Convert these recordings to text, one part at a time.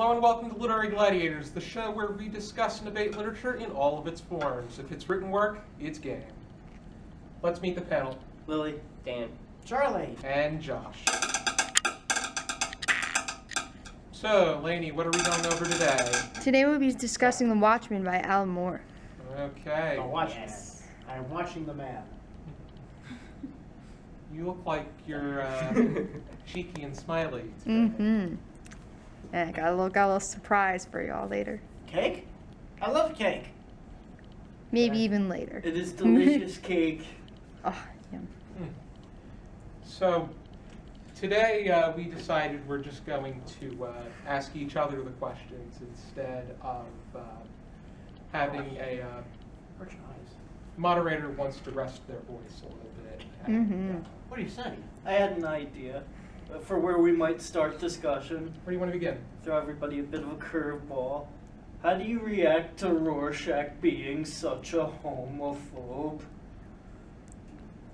Hello and welcome to Literary Gladiators, the show where we discuss and debate literature in all of its forms. If it's written work, it's game. Let's meet the panel. Lily. Dan. Charlie. And Josh. So, Laney, what are we going over today? Today we'll be discussing The Watchmen by Alan Moore. Okay. The Watchmen. Yes. I'm watching the man. You look like you're cheeky and smiley today. Mm-hmm. Yeah, got a little surprise for y'all later. Cake? I love cake. Maybe even later. It is delicious cake. Oh, yum. So, today we decided we're just going to ask each other the questions instead of having a moderator who wants to rest their voice a little bit. And, What are you saying? I had an idea for where we might start discussion. where do you want to begin? Throw everybody a bit of a curveball. How do you react to Rorschach being such a homophobe?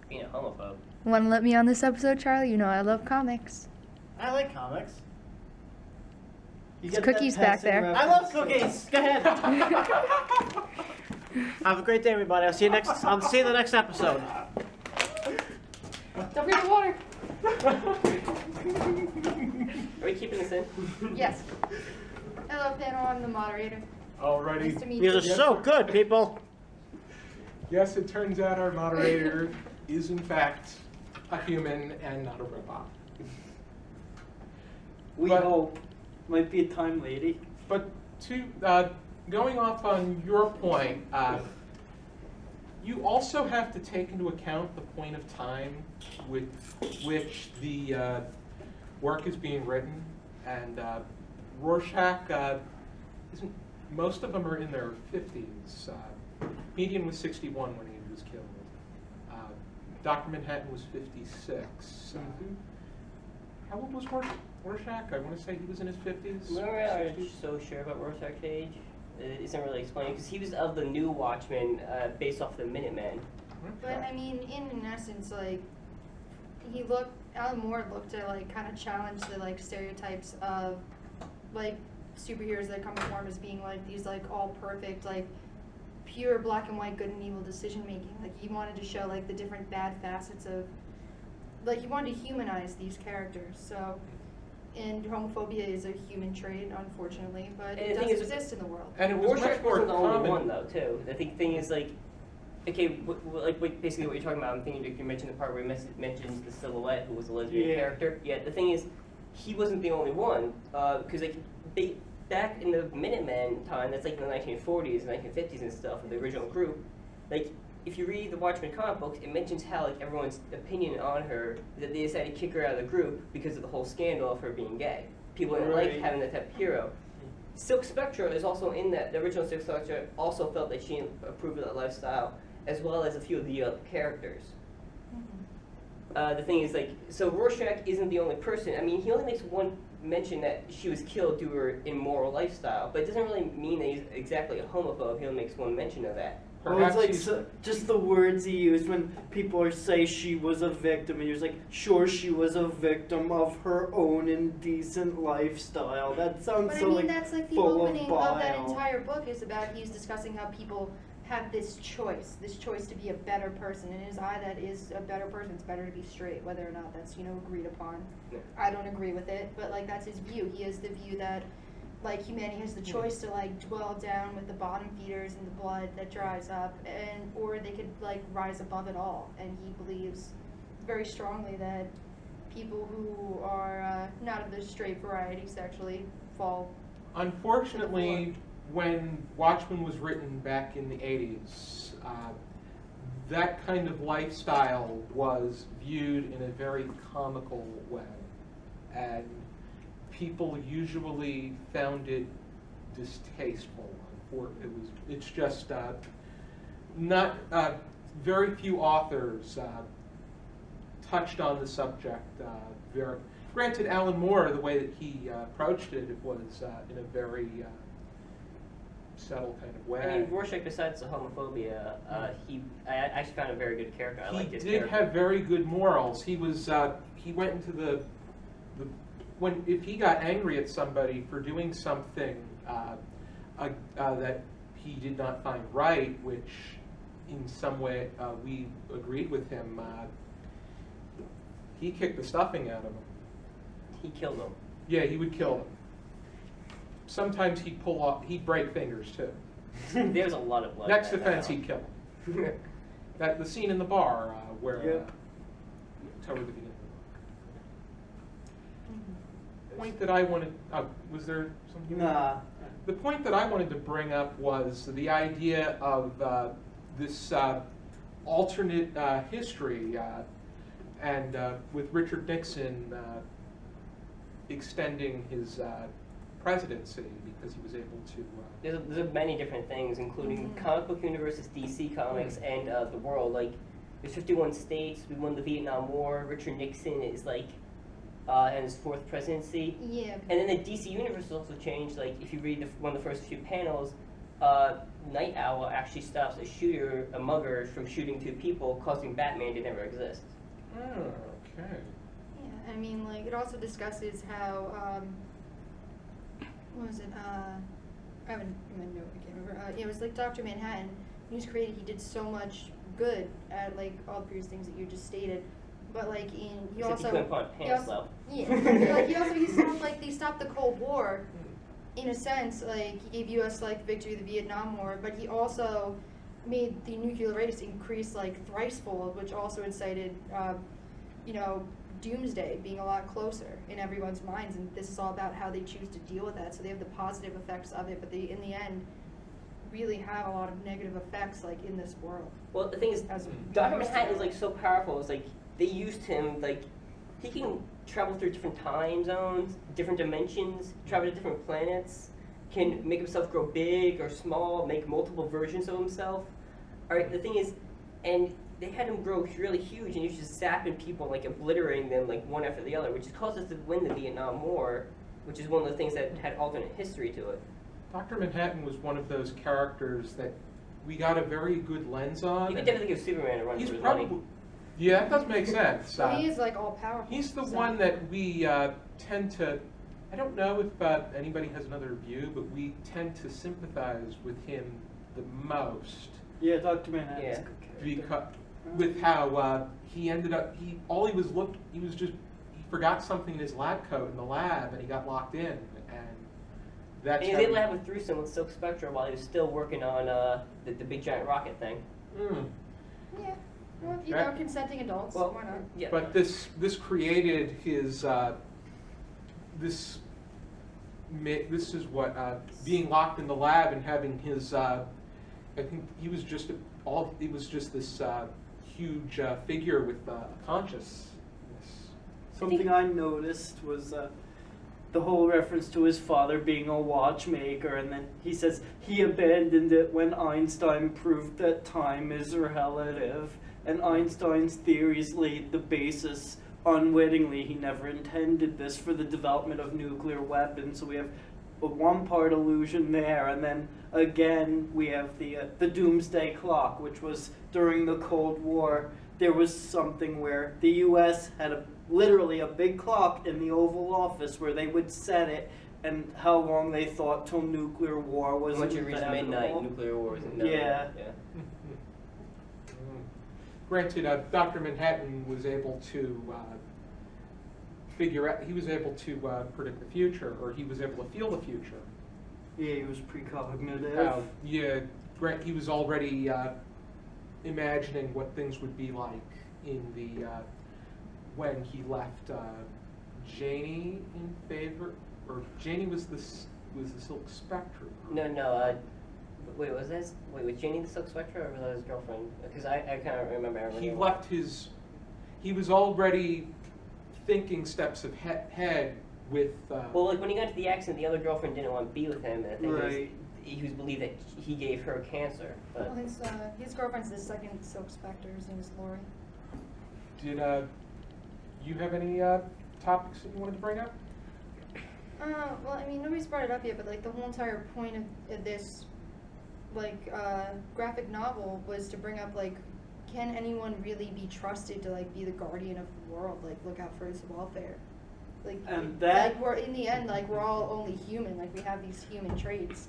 Being a homophobe. Want to let me on this episode, Charlie? You know I love comics. I like comics. You There's get that cookies back passing there. I love reference. cookies. Go ahead. Have a great day, everybody. I'll see you in the next episode. Don't forget the water. Are we keeping this in? Yes. Hello, panel. I'm the moderator. Alrighty. Nice to meet These you. are so good, people. Yes, it turns out our moderator is in fact a human and not a robot. We But- hope. Might be a time lady. But going off on your point, you also have to take into account the point of time with which the work is being written. And Rorschach, isn't, most of them are in their 50s. Median was 61 when he was killed. Dr. Manhattan was 56. How old was Rorschach? I want to say he was in his 50s. We aren't so sure about Rorschach's age. It isn't really explained because he was of the new Watchmen based off the Minutemen. But I mean, in essence, like Alan Moore looked to like kind of challenge the like stereotypes of like superheroes that come to form as being like these like all perfect like pure black and white good and evil decision making. Like he wanted to show like the different bad facets of like he wanted to humanize these characters. So. And homophobia is a human trait, unfortunately, but And it the thing does is- exist in the world. And it was much Rorschach more wasn't the only common. one though, too. The thing is like, okay, basically what you're talking about. I'm thinking you mentioned the part where he mentions the Silhouette, who was a lesbian character. Yeah, the thing is, he wasn't the only one, because like they back in the Minutemen time, that's like in the 1940s, 1950s and stuff, of the original group, like. If you read the Watchmen comic books, it mentions how like everyone's opinion on her that they decided to kick her out of the group because of the whole scandal of her being gay. People didn't like having that type of hero. Silk Spectra is also in that. The original Silk Spectra also felt that she approved of that lifestyle, as well as a few of the other characters. The thing is, like, so Rorschach isn't the only person. I mean, he only makes one mention that she was killed due to her immoral lifestyle, but it doesn't really mean that he's exactly a homophobe. He only makes one mention of that. Perhaps Well, it's he's- like just the words he used when people say she was a victim, and he was like, sure, she was a victim of her own indecent lifestyle. That sounds But so I mean, like that's like the full opening of of that bile. entire book is about he's discussing how people have this choice to be a better person. In his eye, that is a better person. It's better to be straight, whether or not that's agreed upon. Yeah. I don't agree with it, but like that's his view. He has the view that like humanity has the choice to like dwell down with the bottom feeders and the blood that dries up, and or they could like rise above it all. And he believes very strongly that people who are not of the straight variety sexually fall. Unfortunately, when Watchmen was written back in the 80s, that kind of lifestyle was viewed in a very comical way. And people usually found it distasteful. It's just not, very few authors touched on the subject. Granted, Alan Moore, the way that he approached it, it was in a very subtle kind of way. I mean, Rorschach, besides the homophobia, I actually found a very good character. I liked his He did character. have very good morals. He was he went into the if he got angry at somebody for doing something that he did not find right, which in some way we agreed with him, he kicked the stuffing out of him. He killed him. Yeah, he would kill them. Sometimes he'd break fingers too. There's a lot of blood. Next in that offense, now. he'd kill them. The scene in the bar where Yep. toward the beginning. Mhm. Point that I wanted. Was there something? Nah. The point that I wanted to bring up was the idea of this alternate history, and with Richard Nixon extending his presidency because he was able to. There's many different things, including Mhm. comic book universes, DC Comics, and the world. Like, there's 51 states. We won the Vietnam War. Richard Nixon is like in his 4th presidency. Yeah. And then the DC universe has also changed. Like, if you read one of the first few panels, Night Owl actually stops a mugger from shooting 2 people, causing Batman to never exist. Oh, okay. Yeah, I mean, like, it also discusses how, what was it, I haven't in my note, I can't remember, it was like Dr. Manhattan, when he was created, he did so much good at, like, all the previous things that you just stated, but, like, he Except also. he couldn't put on he pants, also- though. Yeah, like, he stopped the Cold War, in a sense, like, he gave U.S., like, victory of the Vietnam War, but he also made the nuclear race increase, like, thricefold, which also incited, doomsday being a lot closer in everyone's minds, and this is all about how they choose to deal with that. So they have the positive effects of it, but they, in the end, really have a lot of negative effects, like, in this world. Well, the thing is, As Dr. Manhattan is like so powerful. It's like they used him. Like, he can travel through different time zones, different dimensions, travel to different planets, can make himself grow big or small, make multiple versions of himself. All right, the thing is, and they had him grow really huge, and he was just zapping people, like obliterating them, like one after the other, which caused us to win the Vietnam War, which is one of the things that had alternate history to it. Dr. Manhattan was one of those characters that we got a very good lens on. You could and definitely give Superman a run he's for his probably, money. yeah, that does make sense. So he is, like, all powerful. He's the so- one that we tend to, I don't know if anybody has another view, but we tend to sympathize with him the most. Yeah, Dr. Manhattan's Yeah. a good character. Because with how he ended up, he forgot something in his lab coat in the lab, and he got locked in, and that's And he how was able to have a threesome with Silk Spectre while he was still working on the big giant rocket thing. Yeah. Well, That- consenting adults, Well, why not? yeah. But this created his this is what being locked in the lab and having his I think he was just this huge figure with consciousness. Something I noticed was the whole reference to his father being a watchmaker, and then he says he abandoned it when Einstein proved that time is relative, and Einstein's theories laid the basis. Unwittingly, he never intended this for the development of nuclear weapons, so we have a one-part illusion there, and then again we have the doomsday clock, which was during the Cold War. There was something where the U.S. had literally a big clock in the Oval Office where they would set it and how long they thought till nuclear war was Once you reach midnight, inevitable. nuclear war is Yeah. yeah. Granted, Dr. Manhattan was able to he was able to predict the future, or he was able to feel the future. Yeah, he was precognitive. He was already imagining what things would be like in the when he left Janie in favor, or Janie was the Silk Spectre. No. Wait, was Janie the Silk Spectre, or was that his girlfriend? Because I kind of remember. He left his. He was already thinking steps ahead with. Well, like when he got to the accident, the other girlfriend didn't want to be with him, and I think Right. he was believed that he gave her cancer. But Well, his girlfriend's the second Silk Spectre. His name is Lori. Did you have any topics that you wanted to bring up? Well, I mean, nobody's brought it up yet, but, like, the whole entire point of this, like, graphic novel was to bring up, like, can anyone really be trusted to, like, be the guardian of the world, like, look out for its welfare? Like, And that- like we're in the end, like we're all only human. Like we have these human traits,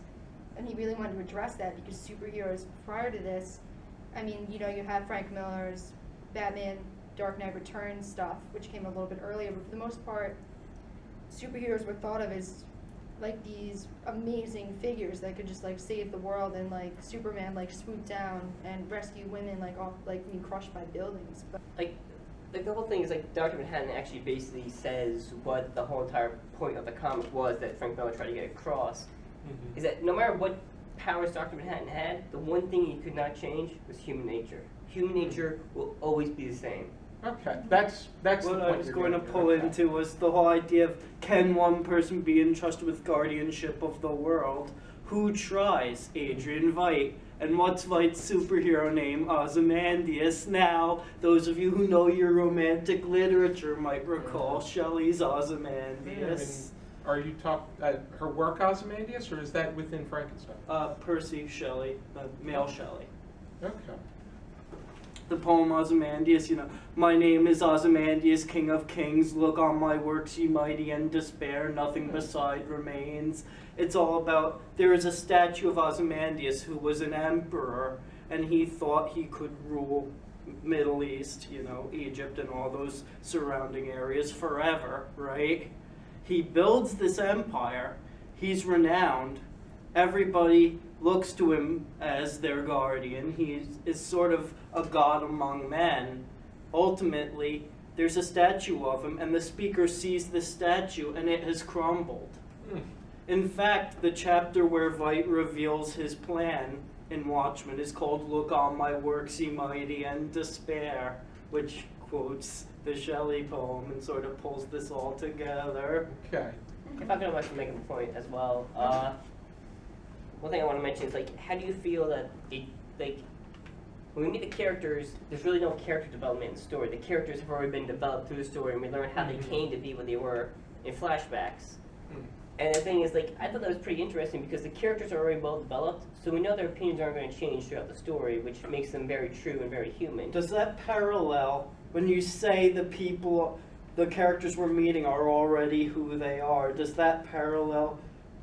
and he really wanted to address that because superheroes prior to this, I mean, you know, you have Frank Miller's Batman, Dark Knight Returns stuff, which came a little bit earlier, but for the most part, superheroes were thought of as like these amazing figures that could just like save the world, and like Superman like swoop down and rescue women like off like being crushed by buildings. But Like the whole thing is like Dr. Manhattan actually basically says what the whole entire point of the comic was that Frank Miller tried to get across, is that no matter what powers Dr. Manhattan had, the one thing he could not change was human nature. Human nature will always be the same. Okay, that's the What I point was you're going to getting pull at. Okay. into was the whole idea of, can one person be entrusted with guardianship of the world? Who tries? Adrian Veidt. And what's Veidt's superhero name? Ozymandias. Now, those of you who know your romantic literature might recall Shelley's Ozymandias. Are you her work Ozymandias, or is that within Frankenstein? Percy Shelley, male Shelley. Okay. The poem Ozymandias, you know, my name is Ozymandias, king of kings, look on my works, ye mighty, and despair, nothing beside remains. It's all about, there is a statue of Ozymandias who was an emperor, and he thought he could rule Middle East, you know, Egypt and all those surrounding areas forever, right? He builds this empire, he's renowned, everybody looks to him as their guardian. He is sort of a god among men. Ultimately, there's a statue of him, and the speaker sees the statue, and it has crumbled. In fact, the chapter where Veidt reveals his plan in Watchmen is called Look on My Works, Ye Mighty, and Despair, which quotes the Shelley poem and sort of pulls this all together. Okay. If I could actually make a point as well, one thing I want to mention is like, how do you feel that it, like, when we meet the characters, there's really no character development in the story. The characters have already been developed through the story, and we learn how they came to be what they were in flashbacks. And the thing is, like, I thought that was pretty interesting because the characters are already well developed, so we know their opinions aren't going to change throughout the story, which makes them very true and very human. Does that parallel, when you say the people, the characters we're meeting are already who they are, does that parallel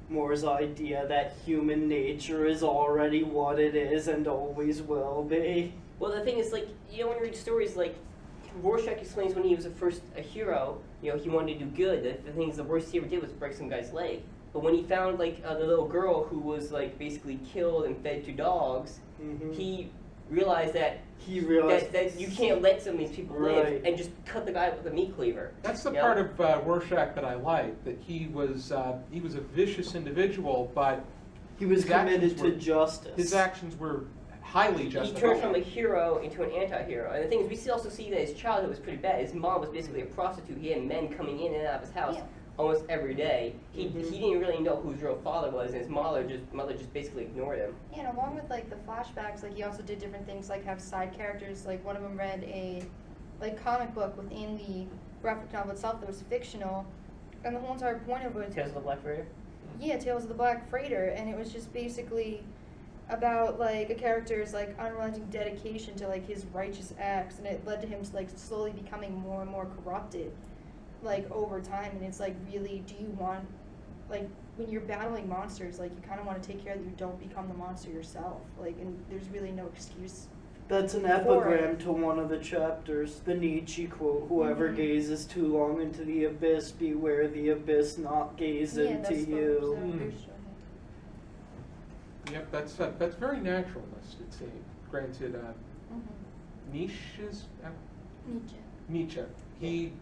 Moore's idea that human nature is already what it is and always will be? Well, the thing is, like, you know, when you read stories, like, Rorschach explains when he was a hero, you know, he wanted to do good. The thing is, the worst he ever did was break some guy's leg. But when he found, like, the little girl who was, like, basically killed and fed to dogs, he realized that that you can't let some of these people live and just cut the guy with a meat cleaver. That's the part of Rorschach that I like, that he was a vicious individual, but He was his actions committed were- to justice. his actions were highly He justifiable. turned from a hero into an anti-hero. And the thing is, we also see that his childhood was pretty bad. His mom was basically a prostitute. He had men coming in and out of his house almost every day. He didn't really know who his real father was, and his mother just basically ignored him. yeah, and along with like the flashbacks, like he also did different things, like have side characters. Like one of them read a like comic book within the graphic novel itself that was fictional, and the whole entire point of it was Tales of the Black Freighter? yeah, Tales of the Black Freighter, and it was just basically about like a character's like unrelenting dedication to like his righteous acts, and it led to him like slowly becoming more and more corrupted like over time. And it's like, really, do you want, like when you're battling monsters, like you kind of want to take care that you don't become the monster yourself, like, and there's really no excuse. That's an epigram to one of the chapters, the Nietzsche quote, whoever gazes too long into the abyss, beware the abyss not gaze into you. Yep, that's very naturalist, it seems. Granted, Nietzsche's Nietzsche. He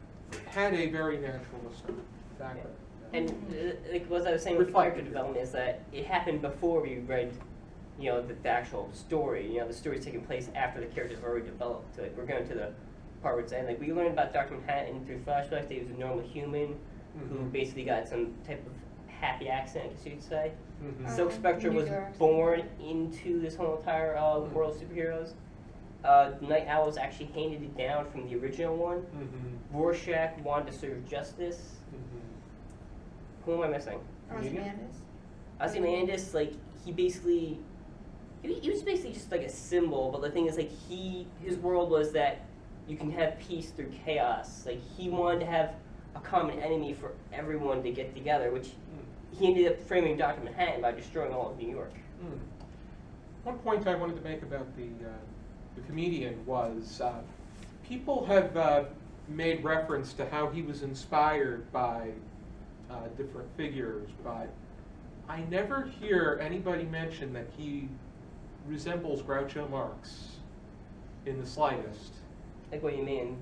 had a very naturalist background. And like what I was saying with character development is that it happened before we read, you know, the actual story. You know, the story's taking place after the characters have already developed. Like, we're going to the part where it's saying, like, we learned about Dr. Manhattan through flashbacks that he was a normal human who basically got some type of happy accident, I guess you could say. Silk Spectre was born into this whole entire world of superheroes. Night Owl was actually handed it down from the original one. Rorschach wanted to serve justice. Who am I missing? Ozymandias, like, he was basically just like a symbol, but the thing is, like, his world was that you can have peace through chaos. Like, he wanted to have a common enemy for everyone to get together, which he ended up framing Dr. Manhattan by destroying all of New York. One point I wanted to make about the comedian was people have made reference to how he was inspired by different figures, but I never hear anybody mention that he resembles Groucho Marx in the slightest. Like, what do you mean?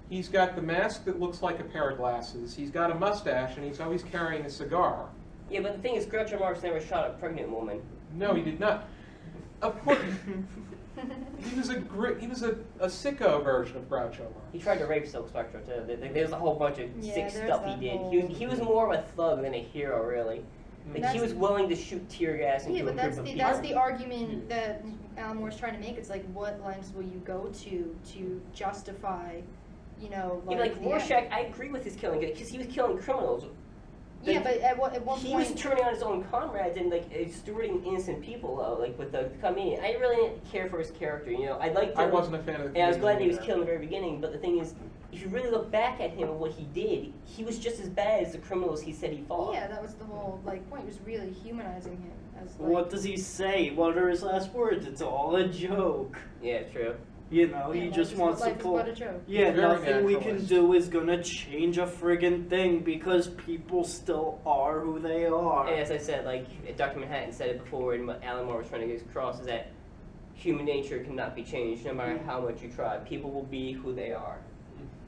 He's got the mask that looks like a pair of glasses, he's got a mustache, and he's always carrying a cigar. Yeah, but the thing is, Groucho Marx never shot a pregnant woman. No, he did not. Of course, he was a sicko version of Groucho Marx. He tried to rape Silk Spectre too. There's a whole bunch of Yeah, sick there's stuff that he did. whole- He was more of a thug than a hero, really. Like, he was willing to shoot tear gas into Yeah, a but group that's of the people. that's the argument that Alan Moore's trying to make. It's like, what lengths will you go to justify, you know, Yeah, like like the Rorschach, I agree with his killing because he was killing criminals. Yeah, Like, but at one he point was turning on his own comrades and like stewarding innocent people though, like with the comedian. I really didn't care for his character, you know. I liked him. I wasn't a fan of the And I was glad that he was comedian killed in the very beginning, but the thing is, if you really look back at him and what he did, he was just as bad as the criminals he said he fought. yeah, that was the whole like point. He was really humanizing him as like. What does he say? What are his last words? It's all a joke. Yeah, true. You know, Yeah, he life just is- wants to life is pull. but a joke. Yeah, Very nothing we can naturalist. do is gonna change a friggin' thing because people still are who they are. And as I said, like Dr. Manhattan said it before, and what Alan Moore was trying to get across is that human nature cannot be changed no matter how much you try. People will be who they are.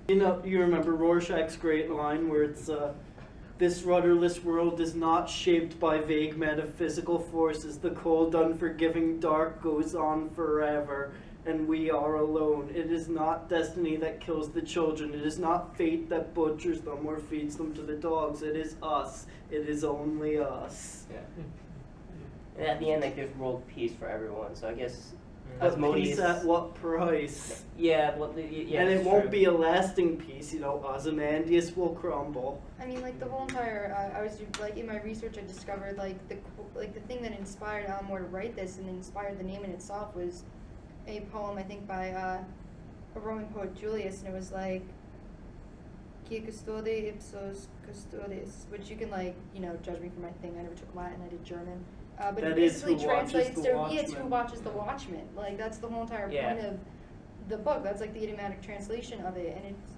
You know, you remember Rorschach's great line where it's, this rudderless world is not shaped by vague metaphysical forces. The cold, unforgiving dark goes on forever, and we are alone. It is not destiny that kills the children. It is not fate that butchers them or feeds them to the dogs. It is us. It is only us. Yeah. And at the end, like there's world peace for everyone. So I guess But Asmodeus. peace at what price? Yeah, well, yeah. And it that's won't true. be a lasting peace, you know. Ozymandias will crumble. I mean, like the whole entire. I was like in my research, I discovered like the thing that inspired Alan Moore to write this and inspired the name in itself was a poem I think by a Roman poet Julius, and it was like "Qui custode ipsos custodes," which you can like judge me for my thing. I never took Latin. I did German. But That it is basically who watches translates the to yeah, it's who Watchmen. watches the Watchmen. Like that's the whole entire Yeah. point of the book. That's like the idiomatic translation of it, and it's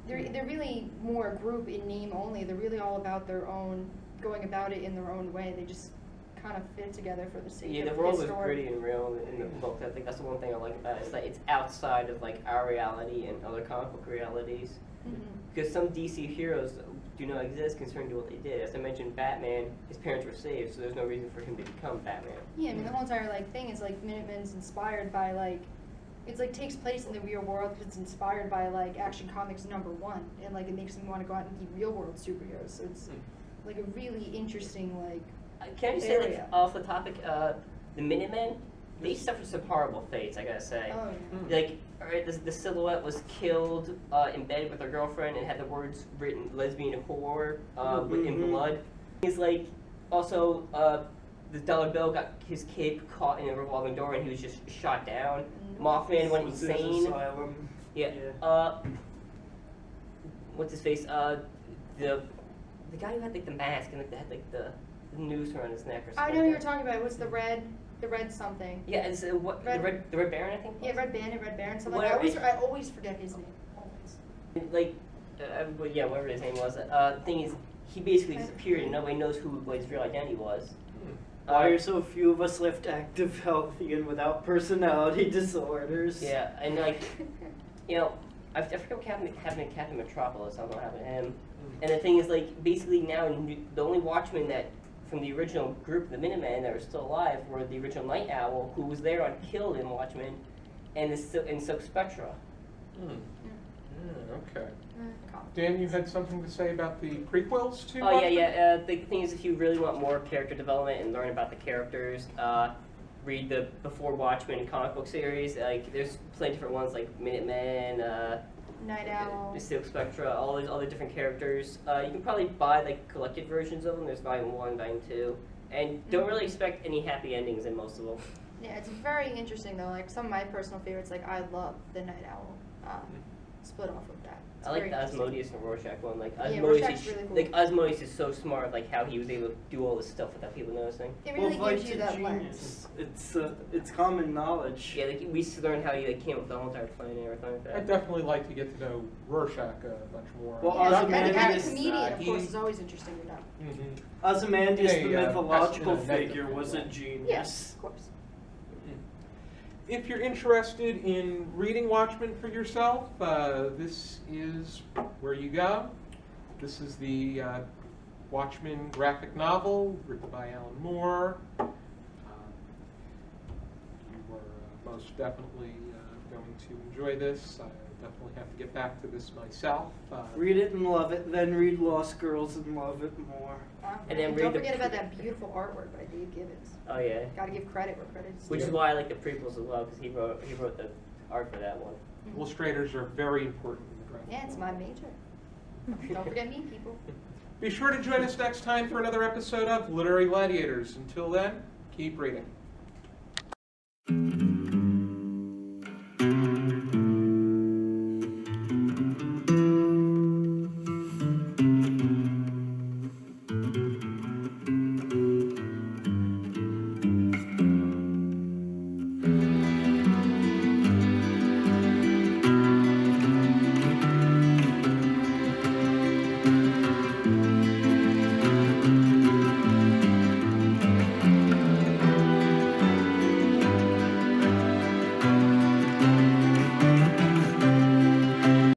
they're really more a group in name only. They're really all about their own, going about it in their own way. They just kind of fit together for the sake Yeah, of the world was historic. gritty and real in the book. I think that's the one thing I like about it. Is that it's outside of like our reality and other comic book realities. Mhm. Because some DC heroes do not exist concerning to what they did. As I mentioned, Batman, his parents were saved, so there's no reason for him to become Batman. Yeah, I mean the whole entire like thing is like Minutemen's inspired by like it's like takes place in the real world because it's inspired by like Action Comics #1, and like it makes them want to go out and be real world superheroes. So it's like a really interesting like. Can I just say, like, Area. off the topic, the Minutemen, they suffered some horrible fates, I gotta say. Oh yeah. Like, alright, the silhouette was killed in bed with her girlfriend and had the words written lesbian whore in Mhm. blood. He's like, also, the dollar bill got his cape caught in a revolving door and he was just shot down. Mothman went This is insane. Asylum. Yeah. Yeah. What's his face? The guy who had like the mask and like had like the noose around his neck or something. I know who like you're that. talking about. What's the red something? Yeah, it's what Red- the Red Baron, I think. Yeah, Red Baron, something. Whatever. I always forget his name. Always. Like, but yeah, whatever his name was. The thing is, he basically disappeared and nobody knows what his real identity was. Why are so few of us left active, healthy, and without personality disorders? Yeah, and like, you know, I forget what happened to Captain Metropolis. I don't know what happened to him. And the thing is, like, basically now the only Watchmen that from the original group, the Minutemen, that are still alive were the original Night Owl, who was there on Killed in Watchmen, and Silk Spectra. Okay. Dan, you had something to say about the prequels to Oh yeah, Watchmen? yeah. The thing is, if you really want more character development and learn about the characters, read the Before Watchmen comic book series. Like, there's plenty of different ones like Minutemen, Night Owl. the Silk Spectra, all the different characters. You can probably buy like collected versions of them. There's Volume 1, Volume 2, and don't really expect any happy endings in most of them. Yeah, it's very interesting though. Like some of my personal favorites, like I love the Night Owl split off of that. I like very the interesting. Asmodeus and Rorschach one. Like Yeah, Asmodeus, Rorschach's is, really cool. like Asmodeus is so smart. Like how he was able to do all this stuff without people noticing. It really well, gives you that genius. lens. It's common knowledge. Yeah, like we used to learn how he like came up with the whole entire plan and everything like that. I'd definitely like to get to know Rorschach much more. Well, Yeah, Ozymandias, and the guy, the comedian, of he- course, is always interesting to know. Mhm. Ozymandias, Hey, the mythological that's in a negative figure, was a way. genius. Yes, of course. If you're interested in reading Watchmen for yourself, this is where you go. This is the Watchmen graphic novel written by Alan Moore. You are most definitely going to enjoy this. I definitely have to get back to this myself. Read it and love it, then read Lost Girls and love it more. And then don't read the forget about pre- that beautiful artwork by Dave Gibbons. Oh yeah. Gotta give credit where credit's due. Which is why I like the prequels as well, because he wrote the art for that one. Illustrators are very important in the graphic Yeah, it's novel. my major. Don't forget me, people. Be sure to join us next time for another episode of Literary Gladiators. Until then, keep reading.